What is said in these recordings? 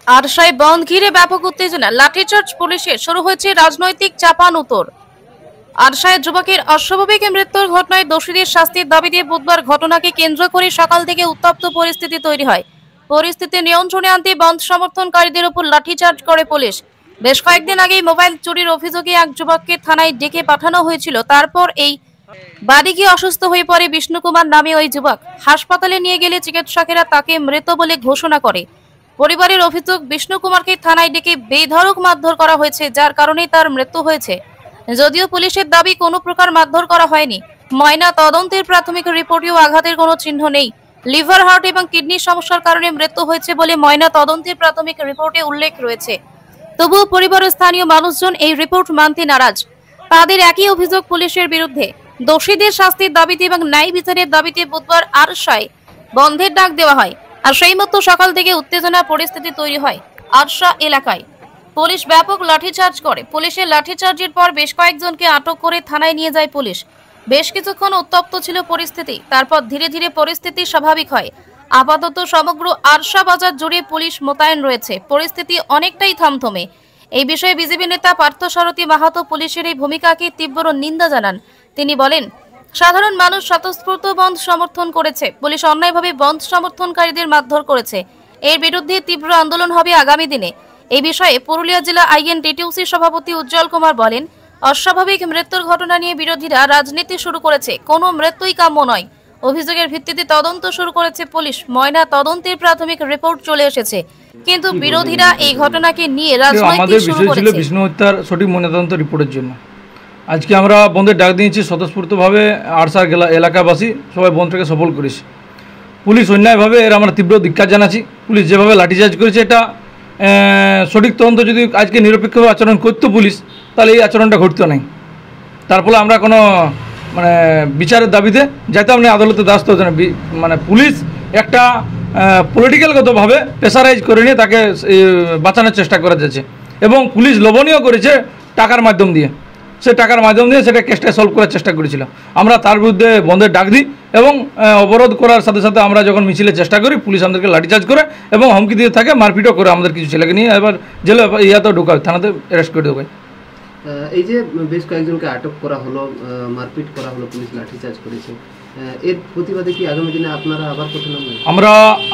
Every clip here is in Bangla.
আরশায় বন্ধ ঘিরে ব্যাপক উত্তেজনা, লাঠিচার্জ পুলিশের, শুরু হয়েছে রাজনৈতিক চাপানুতর। আরশায় যুবকের অস্বাভাবিক মৃত্যুর ঘটনায় দোষীদের শাস্তির দাবিতে বুধবার ঘটনাকে কেন্দ্র করে সকাল থেকে উত্তপ্ত পরিস্থিতি তৈরি হয়। পরিস্থিতি নিয়ন্ত্রণে আনতে বন্ধ সমর্থনকারীদের উপর লাঠিচার্জ করে পুলিশ। বেশ কয়েকদিন আগেই মোবাইল চুরির অভিযোগে এক যুবককে থানায় ডেকে পাঠানো হয়েছিল। তারপর এই বাদী অসুস্থ হয়ে পড়ে বিষ্ণু কুমার নামে ওই যুবক। হাসপাতালে নিয়ে গেলে চিকিৎসকেরা তাকে মৃত বলে ঘোষণা করে। পরিবারের অভিযোগ, বিষ্ণু কুমারকে থানায় ডেকে বেধড়ক মারধর করা হয়েছে, যার কারণে তার মৃত্যু হয়েছে। যদিও পুলিশের দাবি কোনো প্রকার মারধর করা হয়নি। ময়না তদন্তের প্রাথমিক রিপোর্টেও আঘাতের কোনো চিহ্ন নেই। লিভার, হার্ট এবং কিডনির সমস্যার কারণে মৃত্যু হয়েছে বলে ময়না তদন্তের প্রাথমিক রিপোর্টে উল্লেখ রয়েছে। তবুও পরিবার ও স্থানীয় মানুষজন এই রিপোর্ট মানতে নারাজ। তাদের একই অভিযোগ পুলিশের বিরুদ্ধে। দোষীদের শাস্তির দাবিতে এবং ন্যায় বিচারের দাবিতে বুধবার আরশায় বন্ধের ডাক দেওয়া হয়। আর সেই মতো সকাল থেকে উত্তেজনা পরিস্থিতি তৈরি হয় আরশা এলাকায়। পুলিশ ব্যাপক লাঠিচার্জ করে। পুলিশের লাঠিচার্জের পর বেশ কয়েকজনকে আটক করে থানায় নিয়ে যায় পুলিশ। বেশ কিছুক্ষণ উত্তপ্ত ছিল পরিস্থিতি, তারপর ধীরে ধীরে পরিস্থিতি স্বাভাবিক হয়। আপাতত সমগ্র আরশা বাজার জুড়ে পুলিশ মোতায়েন রয়েছে। পরিস্থিতি অনেকটাই থমথমে। এই বিষয়ে বিজেপি নেতা পার্থসারথী মাহাতো পুলিশের এই ভূমিকাকে তীব্র নিন্দা জানান। তিনি বলেন, সাধারণ মানুষ স্বতঃস্ফূর্ত বন্ধ সমর্থন করেছে, পুলিশ অন্যায়ভাবে বন্ধ সমর্থনকারীদের মারধর করেছে। এর বিরুদ্ধে তীব্র আন্দোলন হবে আগামী দিনে। এই বিষয়ে পুরুলিয়া জেলা আইএনটিটিউসি সভাপতি উজ্জ্বল কুমার বলেন, অস্বাভাবিক মৃত্যুর ঘটনা নিয়ে বিরোধীরা রাজনীতি শুরু করেছে। কোনো মৃত্যুই কাম্য নয়। অভিযোগের ভিত্তিতে তদন্ত শুরু করেছে পুলিশ। ময়না তদন্তের প্রাথমিক রিপোর্ট চলে এসেছে, কিন্তু বিরোধীরা এই ঘটনাকে নিয়ে রাজনীতি শুরু করেছে। বিষ্ণু হত্যার সঠিক ময়নাতদন্ত রিপোর্টের জন্য আজকে আমরা বন্ধের ডাক দিয়েছি। স্বতঃস্ফূর্তভাবে আরশার এলাকাবাসী সবাই বন্ধটাকে সফল করেছে। পুলিশ অন্যায়ভাবে এর আমরা তীব্র ধিক্কার জানাচ্ছি। পুলিশ যেভাবে লাঠিচার্জ করেছে, এটা সঠিক তদন্ত যদি আজকে নিরপেক্ষভাবে আচরণ করতো পুলিশ, তাহলে এই আচরণটা ঘটতো নাই। তার ফলে আমরা কোনো বিচারের দাবিতে যেতাম না, আদালতে দ্বারস্থ হতো না। পুলিশ একটা পলিটিক্যালগতভাবে প্রেসারাইজ করে নিয়ে তাকে বাঁচানোর চেষ্টা করা যাচ্ছে, এবং পুলিশ লোভনীয় করেছে টাকার মাধ্যম দিয়ে। সে টাকার মাধ্যম দিয়ে সেটা কেসটা সলভ করার চেষ্টা করেছিল। আমরা তার বিরুদ্ধে বন্ধের ডাক দিই, এবং অবরোধ করার সাথে সাথে আমরা যখন মিছিলের চেষ্টা করি, পুলিশ আমাদেরকে লাঠিচার্জ করে এবং হুমকি দিয়ে থাকে, মারপিটও করে। আমাদের কিছু ছেলেকে নিয়ে এবার জেলে ইয়াতেও ঢোকায়, থানাতে অ্যারেস্ট করে ঢোকায়। এই যে বেশ কয়েকজনকে আটক করা হলো, মারপিট করা হলো, পুলিশ লাঠিচার্জ করেছে, এর প্রতিবাদে কি আগামী দিনে আপনারা আবার পথে নামবেন? আমরা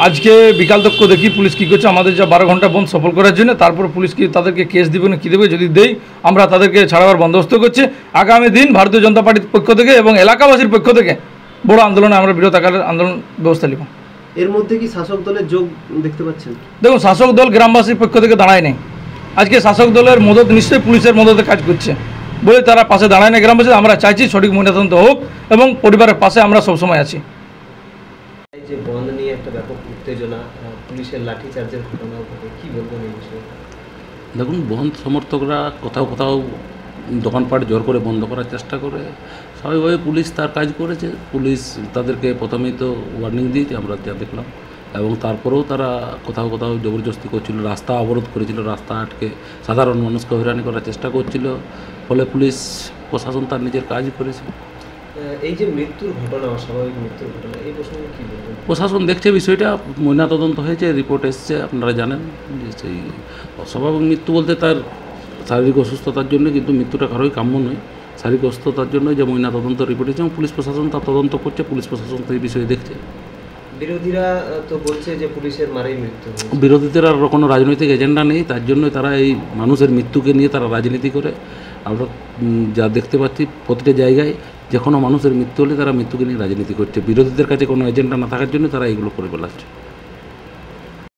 আজকে বিকাল তক দেখি পুলিশ কী করছে আমাদের যা 12 ঘন্টা বন্ধ সফল করার জন্য। তারপর পুলিশ কি তাদেরকে কেস দেবে না কী দেবে, যদি দেই আমরা তাদেরকে ছাড়াবার বন্দোবস্ত করছি। আগামী দিন ভারতীয় জনতা পার্টির পক্ষ থেকে এবং এলাকাবাসীর পক্ষ থেকে বড় আন্দোলনে আমরা বৃহৎ আকারের আন্দোলন ব্যবস্থা নেব। এর মধ্যে কি শাসক দলের যোগ দেখতে পাচ্ছেন? দেখুন, শাসক দল গ্রামবাসীর পক্ষ থেকে দাঁড়ায় নেই। আজকে শাসক দলের মদত নিশ্চয়ই পুলিশের মদতে কাজ করছে বলে তারা পাশে দাঁড়ায় না গ্রামবাসী। আমরা চাইছি সঠিক ময়নাতদন্ত হোক, এবং পরিবারের পাশে আমরা সবসময় আছি। এই যে বন্ধ নিয়ে একটা ব্যাপক উত্তেজনা, পুলিশের লাঠিচার্জের ঘটনা ঘটে, কি বলবেন এই বিষয়ে? দেখুন, বন্ধ সমর্থকরা কোথাও কোথাও দোকানপাট জোর করে বন্ধ করার চেষ্টা করে। স্বাভাবিকভাবে পুলিশ তার কাজ করেছে। পুলিশ তাদেরকে প্রথমেই তো ওয়ার্নিং দিয়েছে, আমরা যা দেখলাম, এবং তারপরেও তারা কোথাও কোথাও জবরদস্তি করছিল, রাস্তা অবরোধ করেছিল, রাস্তা আটকে সাধারণ মানুষকে হয়রানি করার চেষ্টা করছিল। ফলে পুলিশ প্রশাসন তার নিজের কাজই করেছে। এই যে মৃত্যুর ঘটনা, অস্বাভাবিক মৃত্যুর ঘটনা, এই প্রসঙ্গে কী বলবেন? প্রশাসন দেখছে বিষয়টা, ময়নাতদন্ত হয়েছে, রিপোর্ট এসছে, আপনারা জানেন যে সেই অস্বাভাবিক মৃত্যু বলতে তার শারীরিক অসুস্থতার জন্য, কিন্তু মৃত্যুটা কারোই কাম্য নয়। শারীরিক অসুস্থতার জন্য যে ময়নাতদন্ত রিপোর্ট এসেছে, এবং পুলিশ প্রশাসন তার তদন্ত করছে, পুলিশ প্রশাসন তো এই বিষয়ে দেখছে। বিরোধীরা তো বলছে যে পুলিশের মারেই মৃত্যু। বিরোধীদের আর কোনো রাজনৈতিক এজেন্ডা নেই, তার জন্যই তারা এই মানুষের মৃত্যুকে নিয়ে তারা রাজনীতি করে। আমরা যা দেখতে পাচ্ছি প্রতিটা জায়গায় যে কোনো মানুষের মৃত্যু হলে তারা মৃত্যুকে নিয়ে রাজনীতি করছে। বিরোধীদের কাছে কোনো এজেন্ডা না থাকার জন্য তারা এইগুলো করে বেড়াচ্ছে।